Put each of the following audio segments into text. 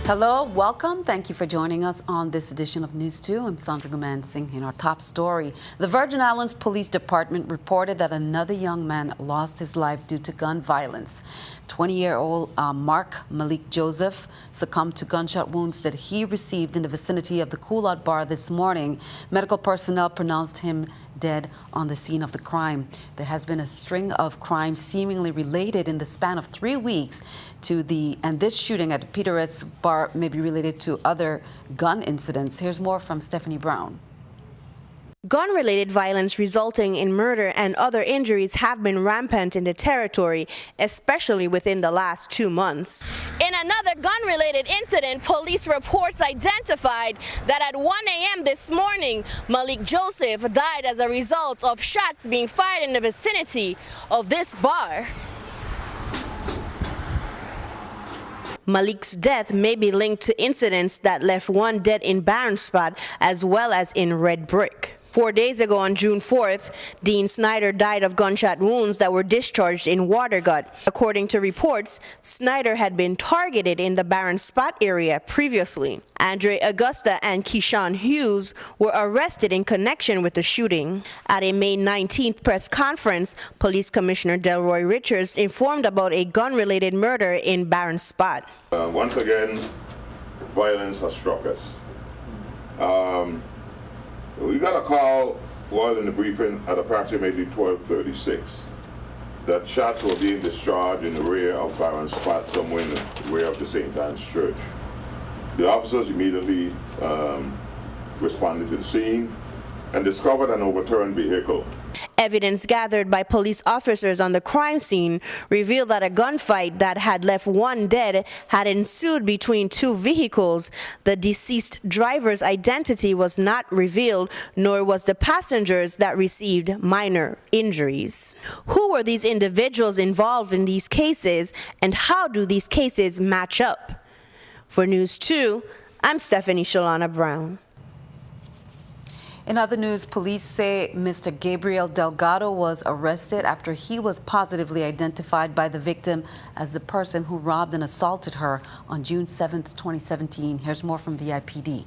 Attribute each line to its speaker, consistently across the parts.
Speaker 1: Hello, welcome. Thank you for joining us on this edition of News 2. I'm Sandra Gumansing. In our top story, the Virgin Islands Police Department reported that another young man lost his life due to gun violence. 20-year-old Mark Malik Joseph succumbed to gunshot wounds that he received in the vicinity of the Cool-Out Bar this morning. Medical personnel pronounced him dead on the scene of the crime. There has been a string of crimes seemingly related in the span of 3 weeks to and this shooting at the Petersburg Bar may be related to other gun incidents. Here's more from Stephanie Brown.
Speaker 2: Gun-related violence resulting in murder and other injuries have been rampant in the territory, especially within the last 2 months.
Speaker 3: In another gun-related incident, police reports identified that at 1 a.m. this morning, Malik Joseph died as a result of shots being fired in the vicinity of this bar.
Speaker 2: Malik's death may be linked to incidents that left one dead in Barron Spot as well as in Red Brick. 4 days ago on June 4th, Dean Snyder died of gunshot wounds that were discharged in Watergut. According to reports, Snyder had been targeted in the Barron Spot area previously. Andre Augusta and Keyshawn Hughes were arrested in connection with the shooting. At a May 19th press conference, Police Commissioner DELROY Richards informed about a gun-related murder in Barron Spot.
Speaker 4: Once again, violence has struck us. We got a call while in the briefing at approximately 12:36 that shots were being discharged in the rear of Barron Spot, somewhere in the rear of the St. Anne's Church. The officers immediately responded to the scene and discovered an overturned vehicle.
Speaker 2: Evidence gathered by police officers on the crime scene revealed that a gunfight that had left one dead had ensued between two vehicles. The deceased driver's identity was not revealed, nor was the passengers that received minor injuries. Who were these individuals involved in these cases, and how do these cases match up? For News 2, I'm Stephanie Shalana Brown.
Speaker 1: In other news, police say Mr. Gabriel Delgado was arrested after he was positively identified by the victim as the person who robbed and assaulted her on June 7, 2017. Here's more from VIPD.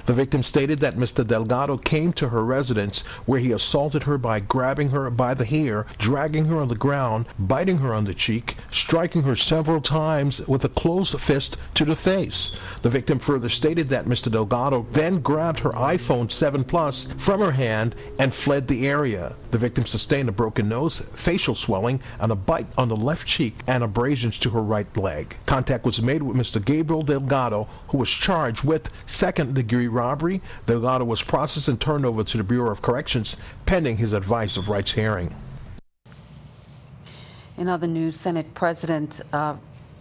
Speaker 5: The victim stated that Mr. Delgado came to her residence where he assaulted her by grabbing her by the hair, dragging her on the ground, biting her on the cheek, striking her several times with a closed fist to the face. The victim further stated that Mr. Delgado then grabbed her iPhone 7 Plus from her hand and fled the area. The victim sustained a broken nose, facial swelling, and a bite on the left cheek and abrasions to her right leg. Contact was made with Mr. Gabriel Delgado, who was charged with second-degree robbery. Delgado was processed and turned over to the Bureau of Corrections pending his advice of rights hearing.
Speaker 1: In other news, Senate President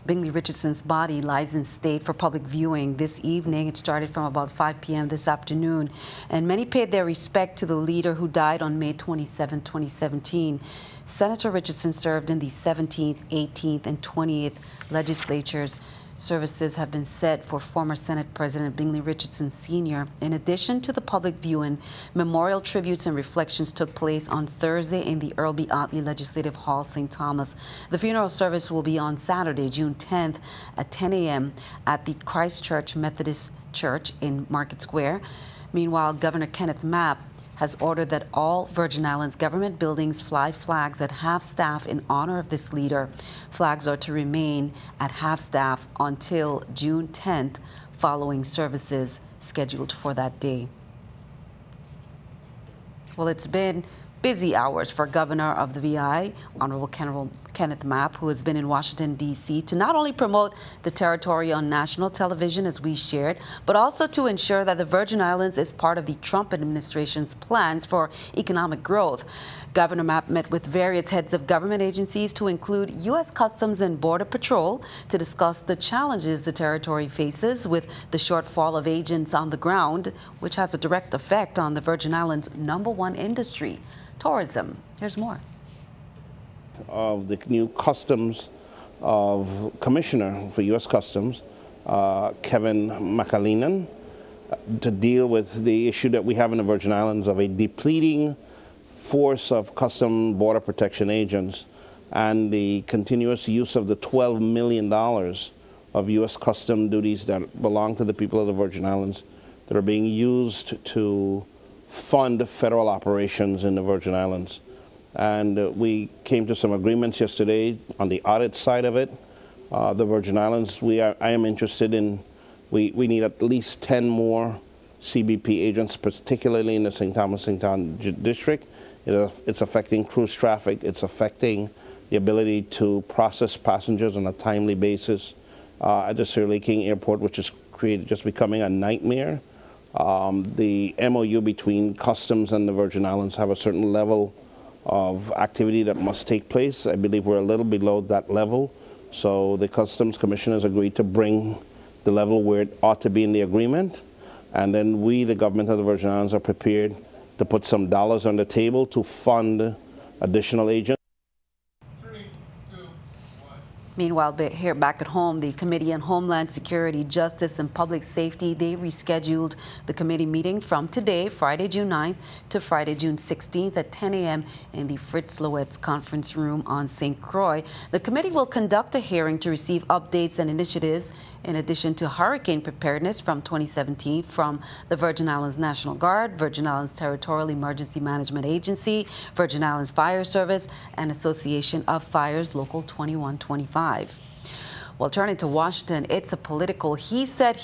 Speaker 1: Bingley Richardson's body lies in state for public viewing this evening. It started from about 5 p.m. this afternoon, and many paid their respect to the leader who died on May 27, 2017. Senator Richardson served in the 17th, 18th, and 20th legislatures. Services have been set for former Senate President Bingley Richardson Sr. In addition to the public viewing, memorial tributes and reflections took place on Thursday in the Earl B. Otley Legislative Hall, St. Thomas. The funeral service will be on Saturday, June 10th at 10 a.m. at the Christchurch Methodist Church in Market Square. Meanwhile, Governor Kenneth MAPP has ordered that all Virgin Islands government buildings fly flags at half-staff in honor of this leader. Flags are to remain at half-staff until June 10th, following services scheduled for that day. Well, it's been busy hours for Governor of the VI, Honorable Kenneth MAPP, who has been in Washington, D.C. to not only promote the territory on national television, as we shared, but also to ensure that the Virgin Islands is part of the Trump administration's plans for economic growth. Governor MAPP met with various heads of government agencies to include U.S. Customs and Border Patrol to discuss the challenges the territory faces with the shortfall of agents on the ground, which has a direct effect on the Virgin Islands' #1 industry, tourism. Here's more.
Speaker 6: Of the new Customs Commissioner for U.S. Customs, Kevin McAleenan, to deal with the issue that we have in the Virgin Islands of a depleting force of Custom Border Protection agents and the continuous use of the $12 million of U.S. custom duties that belong to the people of the Virgin Islands that are being used to fund federal operations in the Virgin Islands. And we came to some agreements yesterday on the audit side of it. The Virgin Islands, I am interested in, we need at least 10 more CBP agents, particularly in the St. Thomas district. It's affecting cruise traffic. It's affecting the ability to process passengers on a timely basis at the Sir Lake King Airport, which is just becoming a nightmare. The MOU between Customs and the Virgin Islands have a certain level of activity that must take place. I believe we're a little below that level. So the Customs Commissioners agreed to bring the level where it ought to be in the agreement. And then we, the government of the Virgin Islands, are prepared to put some dollars on the table to fund additional agents.
Speaker 1: Meanwhile, here back at home, the Committee on Homeland Security, Justice and Public Safety, they rescheduled the committee meeting from today, Friday, June 9th, to Friday, June 16th at 10 a.m. in the Fritz Loetz Conference Room on St. Croix. The committee will conduct a hearing to receive updates and initiatives in addition to hurricane preparedness from 2017 from the Virgin Islands National Guard, Virgin Islands Territorial Emergency Management Agency, Virgin Islands Fire Service, and Association of Fires Local 2125. Well, turning to Washington, it's a political he said,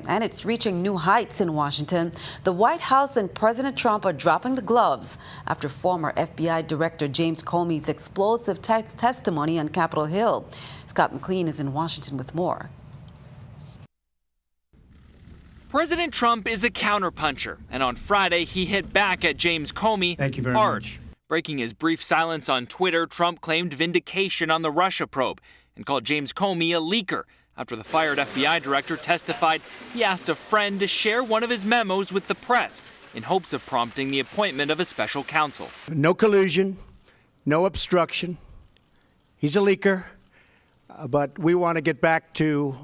Speaker 1: and it's reaching new heights in Washington. The White House and President Trump are dropping the gloves after former FBI Director James Comey's explosive testimony on Capitol Hill. Scott McLean is in Washington with more.
Speaker 7: President Trump is a counterpuncher, and on Friday he hit back at James Comey hard. Breaking his brief silence on Twitter, Trump claimed vindication on the Russia probe and called James Comey a leaker. After the fired FBI director testified, he asked a friend to share one of his memos with the press in hopes of prompting the appointment of a special counsel.
Speaker 8: No collusion, no obstruction. He's a leaker, but we want to get back to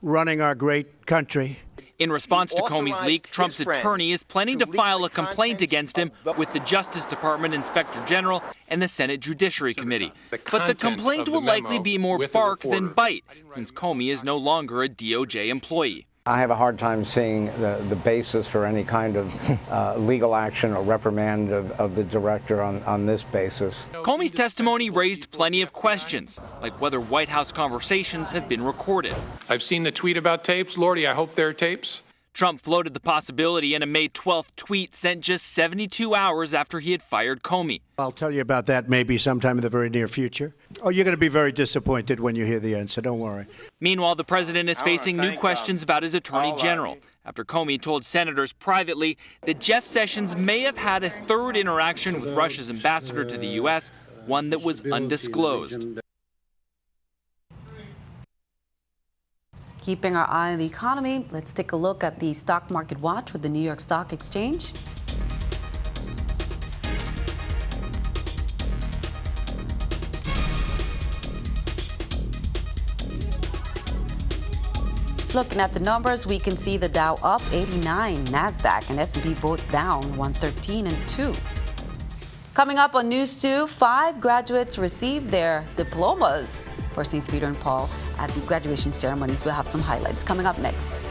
Speaker 8: running our great country.
Speaker 7: In response to Comey's leak, Trump's attorney is planning to file a complaint against him with the Justice Department Inspector General and the Senate Judiciary Committee. But the complaint will likely be more bark than bite, since Comey is no longer a DOJ employee.
Speaker 9: I have a hard time seeing the basis for any kind of legal action or reprimand of the director on this basis.
Speaker 7: Comey's testimony raised plenty of questions, like whether White House conversations have been recorded.
Speaker 10: I've seen the tweet about tapes. Lordy, I hope they're tapes.
Speaker 7: Trump floated the possibility in a May 12th tweet sent just 72 hours after he had fired Comey.
Speaker 8: I'll tell you about that maybe sometime in the very near future. Oh, you're going to be very disappointed when you hear the answer, don't worry.
Speaker 7: Meanwhile, the president is facing new questions about his attorney general after Comey told senators privately that Jeff Sessions may have had a third interaction with Russia's ambassador to the U.S., one that was undisclosed.
Speaker 1: Keeping our eye on the economy, let's take a look at the stock market watch with the New York Stock Exchange. Looking at the numbers, we can see the Dow up 89, NASDAQ and S&P both down 113 and 2. Coming up on News 2, 5 graduates received their diplomas for St. Peter and Paul at the graduation ceremonies. We'll have some highlights coming up next.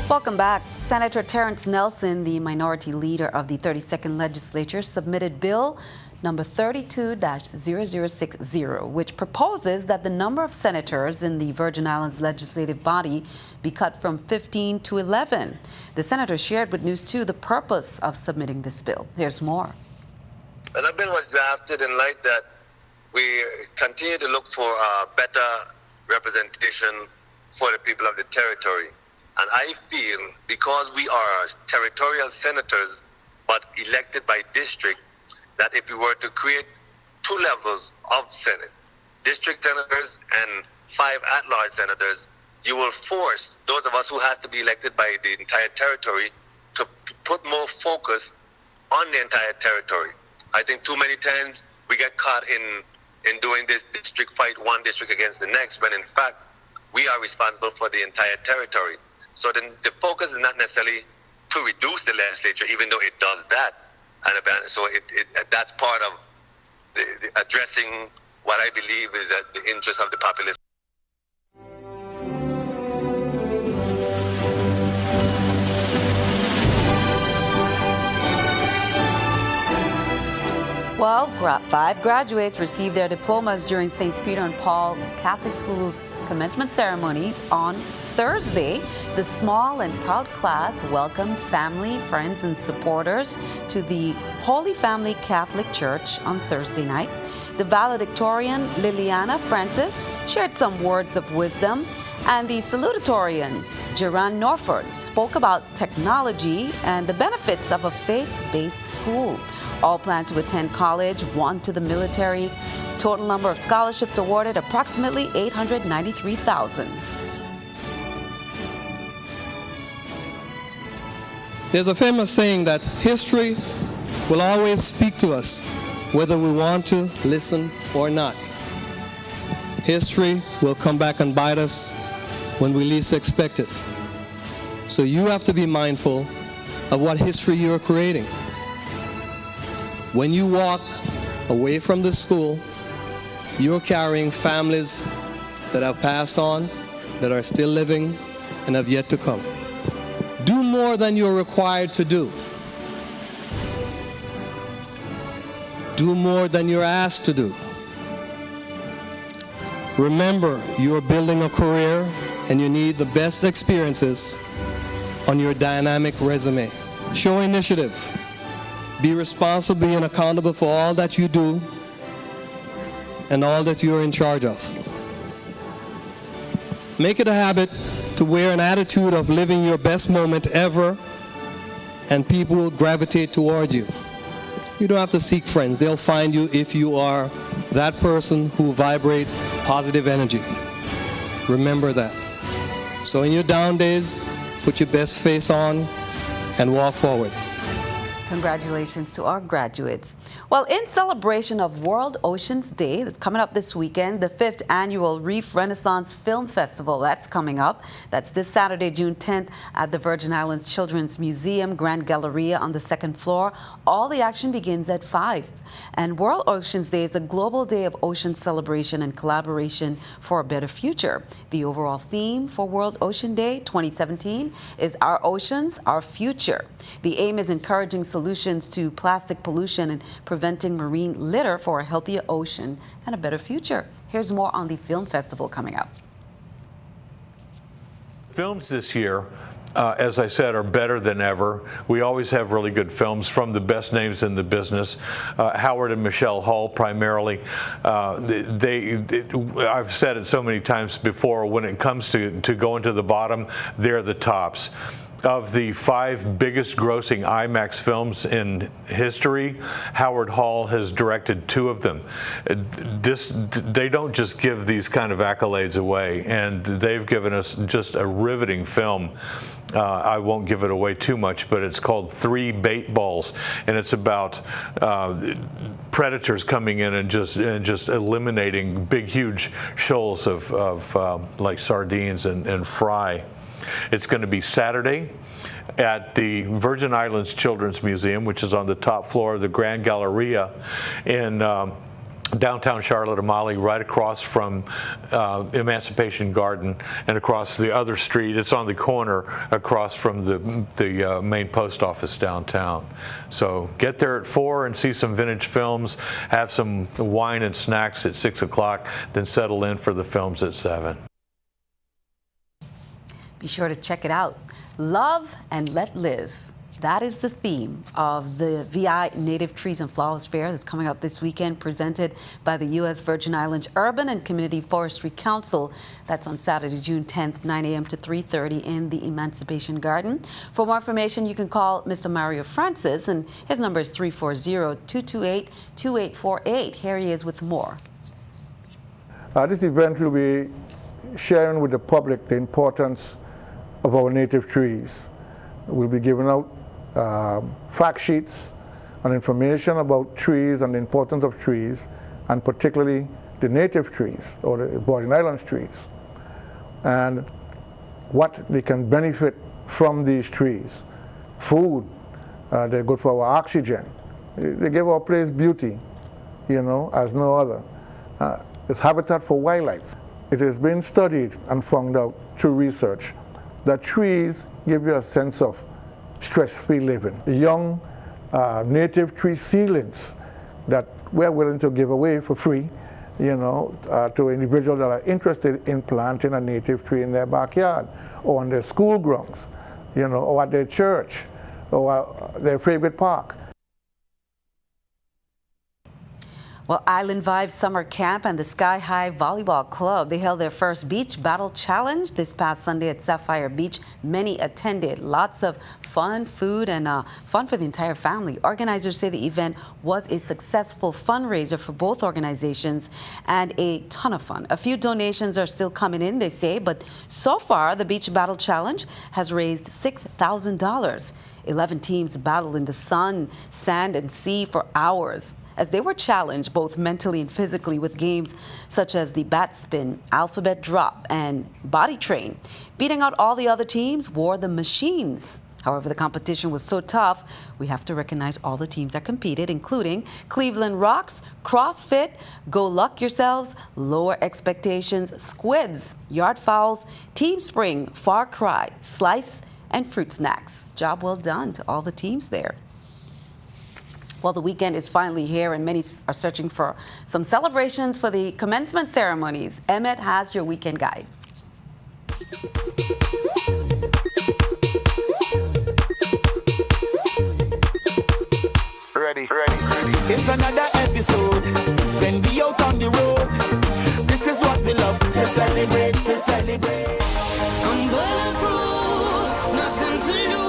Speaker 1: Welcome back. Senator Terrence Nelson, the minority leader of the 32nd Legislature, submitted Bill number 32-0060, which proposes that the number of senators in the Virgin Islands legislative body be cut from 15 to 11. The senator shared with News 2 the purpose of submitting this bill. Here's more.
Speaker 11: And that bill was drafted in light that we continue to look for better representation for the people of the territory. And I feel because we are territorial senators but elected by district, that if we were to create 2 levels of Senate, district senators and 5 at-large senators, you will force those of us who have to be elected by the entire territory to put more focus on the entire territory. I think too many times we get caught in in doing this district fight, one district against the next, when in fact we are responsible for the entire territory. So then the focus is not necessarily to reduce the legislature, even though it does that. And so that's part of the addressing what I believe is the interest of the populace.
Speaker 1: Well, 5 graduates received their diplomas during St. Peter and Paul Catholic School's commencement ceremonies on Thursday. The small and proud class welcomed family, friends, and supporters to the Holy Family Catholic Church on Thursday night. The valedictorian, Liliana Francis, shared some words of wisdom, and the salutatorian, Geran Norford, spoke about technology and the benefits of a faith-based school. All plan to attend college, one to the military. Total number of scholarships awarded, approximately 893,000.
Speaker 12: There's a famous saying that history will always speak to us, whether we want to listen or not. History will come back and bite us when we least expect it. So you have to be mindful of what history you are creating. When you walk away from the school, you're carrying families that have passed on, that are still living, and have yet to come. Do more than you're required to do. Do more than you're asked to do. Remember, you're building a career and you need the best experiences on your dynamic resume. Show initiative. Be responsible and accountable for all that you do and all that you're in charge of. Make it a habit to wear an attitude of living your best moment ever, and people will gravitate towards you. You don't have to seek friends. They'll find you if you are that person who vibrate positive energy. Remember that. So in your down days, put your best face on and walk forward.
Speaker 1: Congratulations to our graduates. Well, in celebration of World Oceans Day, that's coming up this weekend, the 5th annual Reef Renaissance Film Festival, that's coming up. That's this Saturday, June 10th at the Virgin Islands Children's Museum, Grand Galleria on the 2nd floor. All the action begins at 5. And World Oceans Day is a global day of ocean celebration and collaboration for a better future. The overall theme for World Ocean Day 2017 is Our Oceans, Our Future. The aim is encouraging solutions to plastic pollution and preventing marine litter for a healthier ocean and a better future. Here's more on the film festival coming up.
Speaker 13: Films this year, as I said, are better than ever. We always have really good films from the best names in the business. Howard and Michelle Hull primarily. I've said it so many times before, when it comes to going to the bottom, they're the tops. Of the 5 biggest grossing IMAX films in history, Howard Hall has directed 2 of them. They don't just give these kind of accolades away, and they've given us just a riveting film. I won't give it away too much, but it's called 3 Bait Balls, and it's about predators coming in and just eliminating big, huge shoals of like sardines and fry. It's going to be Saturday at the Virgin Islands Children's Museum, which is on the top floor of the Grand Galleria in downtown Charlotte Amalie, right across from Emancipation Garden and across the other street. It's on the corner across from the main post office downtown. So get there at 4 and see some vintage films, have some wine and snacks at 6 o'clock, then settle in for the films at 7.
Speaker 1: Be sure to check it out. Love and let live. That is the theme of the VI Native Trees and Flowers Fair that's coming up this weekend, presented by the U.S. Virgin Islands Urban and Community Forestry Council. That's on Saturday, June 10th, 9 a.m. to 3:30 in the Emancipation Garden. For more information, you can call Mr. Mario Francis, and his number is 340-228-2848. Here he is with more.
Speaker 14: This event will be sharing with the public the importance of our native trees. We'll be giving out fact sheets and information about trees and the importance of trees, and particularly the native trees or the Virgin Islands trees, and what they can benefit from these trees. Food, they're good for our oxygen. They give our place beauty, you know, as no other. It's habitat for wildlife. It has been studied and found out through research that trees give you a sense of stress-free living. Young native tree seedlings that we're willing to give away for free, you know, to individuals that are interested in planting a native tree in their backyard or on their school grounds, you know, or at their church or their favorite park.
Speaker 1: Well, Island Vibes Summer Camp and the Sky High Volleyball Club, they held their first beach battle challenge this past Sunday at Sapphire Beach. Many attended. Lots of fun, food, and fun for the entire family. Organizers say the event was a successful fundraiser for both organizations and a ton of fun. A few donations are still coming in, they say, but so far the Beach Battle Challenge has raised $6,000. 11 teams battled in the sun, sand, and sea for hours, as they were challenged both mentally and physically with games such as the bat spin, alphabet drop, and body train. Beating out all the other teams wore the machines. However, the competition was so tough, we have to recognize all the teams that competed, including Cleveland Rocks, CrossFit, Go Luck Yourselves, Lower Expectations, Squids, Yard Fowls, Team Spring, Far Cry, Slice, and Fruit Snacks. Job well done to all the teams there. Well, the weekend is finally here, and many are searching for some celebrations for the commencement ceremonies. Emmett has your weekend guide.
Speaker 15: Ready. It's another episode. Then we out on the road. This is what we love to celebrate, I'm bulletproof, nothing to lose.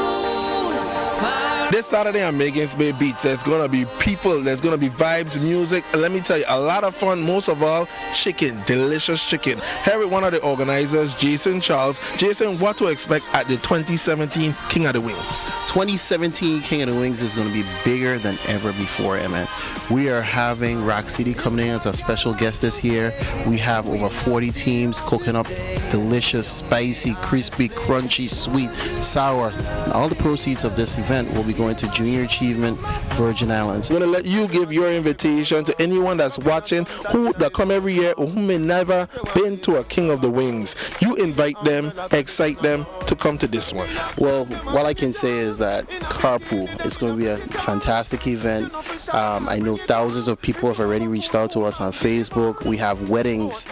Speaker 16: This Saturday on Megan's Bay Beach, there's going to be people, there's going to be vibes, music, and let me tell you, a lot of fun, most of all, chicken, delicious chicken. Here with one of the organizers, Jason Charles. Jason, what to expect at the 2017 King of the Wings?
Speaker 17: 2017 King of the Wings is going to be bigger than ever before, Emmett. We are having Rock City coming in as a special guest this year. We have over 40 teams cooking up delicious, spicy, crispy, crunchy, sweet, sour. And all the proceeds of this event will be going to Junior Achievement Virgin Islands.
Speaker 16: I'm going to let you give your invitation to anyone that's watching who that come every year or who may never been to a King of the Wings. You invite them, excite them to come to this one.
Speaker 17: Well, what I can say is that carpool. It's going to be a fantastic event. I know thousands of people have already reached out to us on Facebook. We have weddings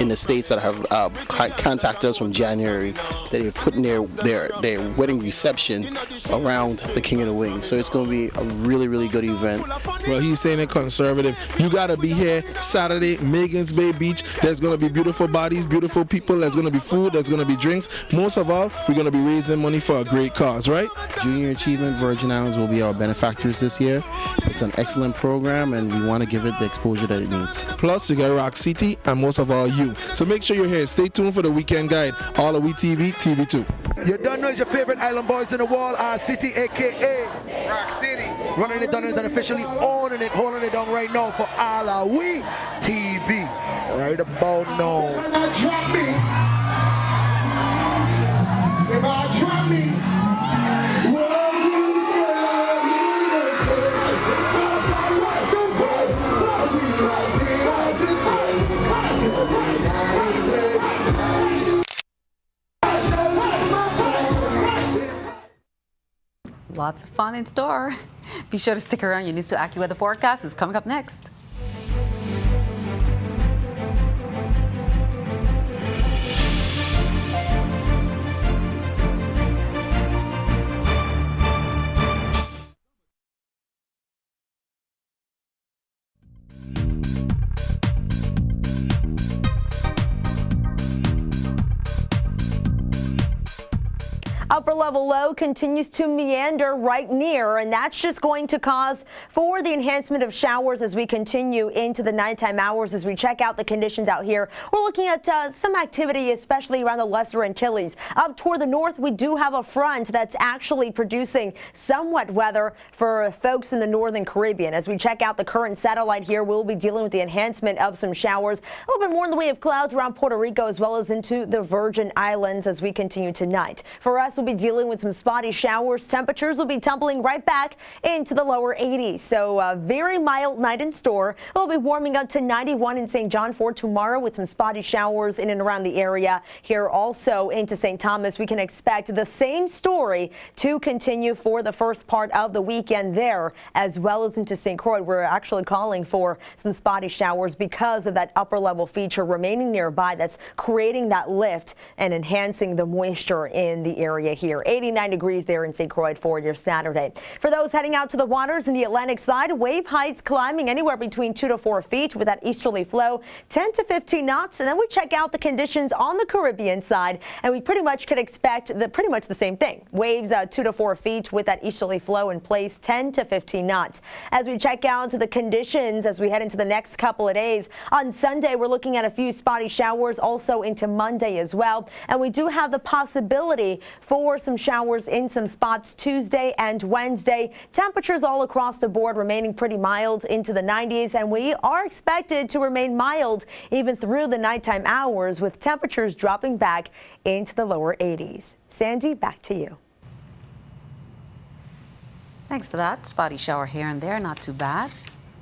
Speaker 17: in the States that have contacted us from January that are putting their wedding reception around the King of the Wings. So it's going to be a really, really good event.
Speaker 16: Well, he's saying it conservative. You got to be here Saturday, Megan's Bay Beach. There's going to be beautiful bodies, beautiful people. There's going to be food. There's going to be drinks. Most of all, we're going to be raising money for a great cause, right?
Speaker 17: Junior Achievement Virgin Islands will be our benefactors this year. It's an excellent program, and we want to give it the exposure that it needs.
Speaker 16: Plus, you got Rock City, and most of all, you. So make sure you're here. Stay tuned for the weekend guide. All of We TV, TV2.
Speaker 18: You don't know it's your favorite island boys in the world, our city, a.k.a.
Speaker 19: Rock City.
Speaker 18: Running it, done it, and officially owning it, holding it down right now for all of We TV. Right about now.
Speaker 15: If I try me,
Speaker 1: Lots of fun in store. Be sure to stick around. Your News 2 AccuWeather forecast is coming up next.
Speaker 19: upper level low continues to meander right near, and that's just going to cause for the enhancement of showers as we continue into the nighttime hours. As we check out the conditions out here, we're looking at some activity, especially around the Lesser Antilles. Up toward the north, we do have a front that's actually producing some wet weather for folks in the northern Caribbean. As we check out the current satellite here, we'll be dealing with the enhancement of some showers, a little bit more in the way of clouds around Puerto Rico as well as into the Virgin Islands as we continue tonight. For us, we'll be dealing with some spotty showers. Temperatures will be tumbling right back into the lower 80s. So a very mild night in store. We'll be warming up to 91 in St. John for tomorrow with some spotty showers in and around the area. Here also into St. Thomas, we can expect the same story to continue for the first part of the weekend there, as well as into St. Croix. We're actually calling for some spotty showers because of that upper level feature remaining nearby that's creating that lift and enhancing the moisture in the area here. 89 degrees there in St. Croix for your Saturday. For those heading out to the waters in the Atlantic side, wave heights climbing anywhere between 2 to 4 feet with that easterly flow, 10 to 15 knots. And then we check out the conditions on the Caribbean side, and we pretty much could expect pretty much the same thing. Waves 2 to 4 feet with that easterly flow in place, 10 to 15 knots. As we check out the conditions as we head into the next couple of days, on Sunday we're looking at a few spotty showers, also into Monday as well. And we do have the possibility for some showers in some spots Tuesday and Wednesday. Temperatures all across the board remaining pretty mild into the 90s, and we are expected to remain mild even through the nighttime hours with temperatures dropping back into the lower 80s. Sandy, back to you.
Speaker 1: Thanks for that. Spotty shower here and there, not too bad.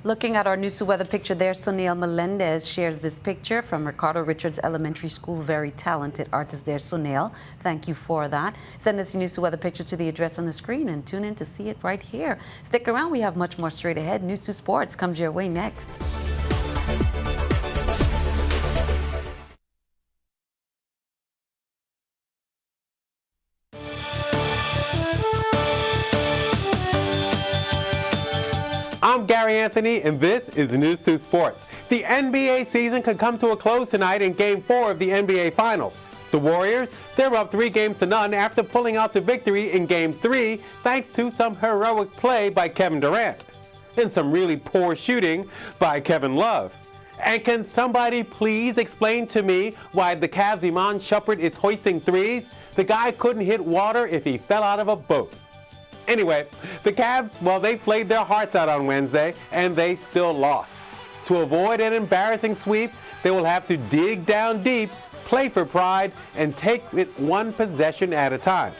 Speaker 1: Looking at our NEWS2 weather picture there, Sonail Melendez shares this picture from Ricardo Richards Elementary School. Very talented artist there, Sonail. Thank you for that. Send us your NEWS2 weather picture to the address on the screen and tune in to see it right here. Stick around. We have much more straight ahead. NEWS2 Sports comes your way next.
Speaker 20: I'm Gary Anthony, and this is NEWS2 Sports. The NBA season could come to a close tonight in Game 4 of the NBA Finals. The Warriors, they're up 3 games to none after pulling out the victory in Game 3 thanks to some heroic play by Kevin Durant and some really poor shooting by Kevin Love. And can somebody please explain to me why the Cavs' Iman Shumpert is hoisting threes? The guy couldn't hit water if he fell out of a boat. Anyway, the Cavs, well, they played their hearts out on Wednesday, and they still lost. To avoid an embarrassing sweep, they will have to dig down deep, play for pride, and take it one possession at a time.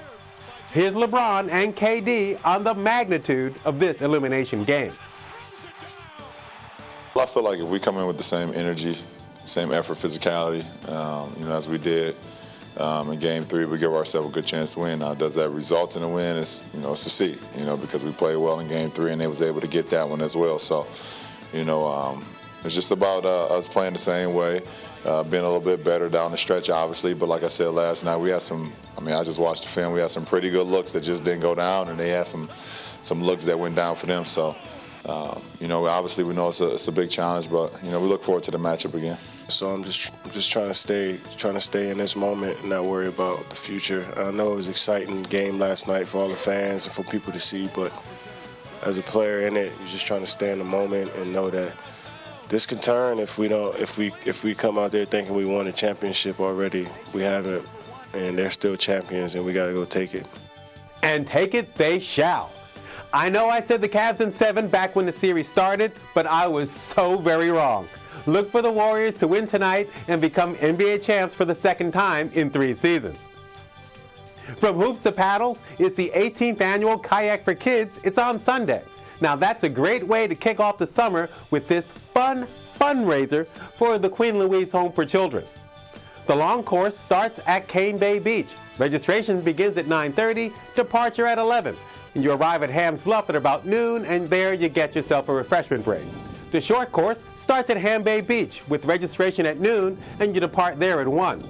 Speaker 20: Here's LeBron and KD on the magnitude of this elimination game.
Speaker 21: I feel like if we come in with the same energy, same effort, physicality, as we did, in Game 3, we give ourselves a good chance to win. Now, does that result in a win? It's to see, because we played well in Game 3 and they was able to get that one as well. So, it's just about us playing the same way, being a little bit better down the stretch, obviously. But like I said last night, we had some, I just watched the film. We had some pretty good looks that just didn't go down, and they had some looks that went down for them. So, obviously we know it's a big challenge, but, we look forward to the matchup again.
Speaker 22: So I'm just trying to stay in this moment and not worry about the future. I know it was an exciting game last night for all the fans and for people to see, but as a player in it, you're just trying to stay in the moment and know that this can turn if we come out there thinking we won a championship already. We haven't, and they're still champions, and we got to go take it.
Speaker 20: And take it they shall. I know I said the Cavs in 7 back when the series started, but I was so very wrong. Look for the Warriors to win tonight and become NBA champs for the second time in 3 seasons. From hoops to paddles, it's the 18th annual Kayak for Kids. It's on Sunday. Now that's a great way to kick off the summer with this fun fundraiser for the Queen Louise Home for Children. The long course starts at Cane Bay Beach. Registration begins at 9:30, departure at 11. You arrive at Hams Bluff at about noon, and there you get yourself a refreshment break. The short course starts at Ham Bay Beach with registration at noon, and you depart there at 1.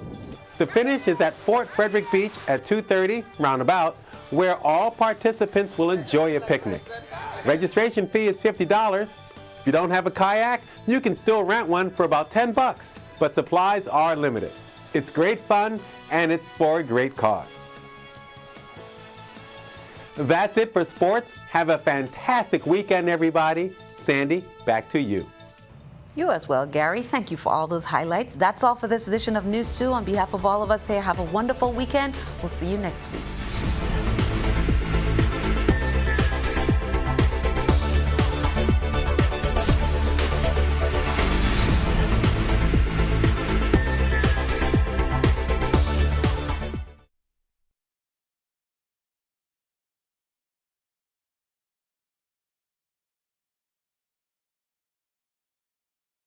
Speaker 20: The finish is at Fort Frederick Beach at 2:30, roundabout, where all participants will enjoy a picnic. Registration fee is $50. If you don't have a kayak, you can still rent one for about $10, but supplies are limited. It's great fun, and it's for a great cause. That's it for sports. Have a fantastic weekend, everybody. Sandy, back to you.
Speaker 1: You as well, Gary. Thank you for all those highlights. That's all for this edition of News 2. On behalf of all of us here, have a wonderful weekend. We'll see you next week.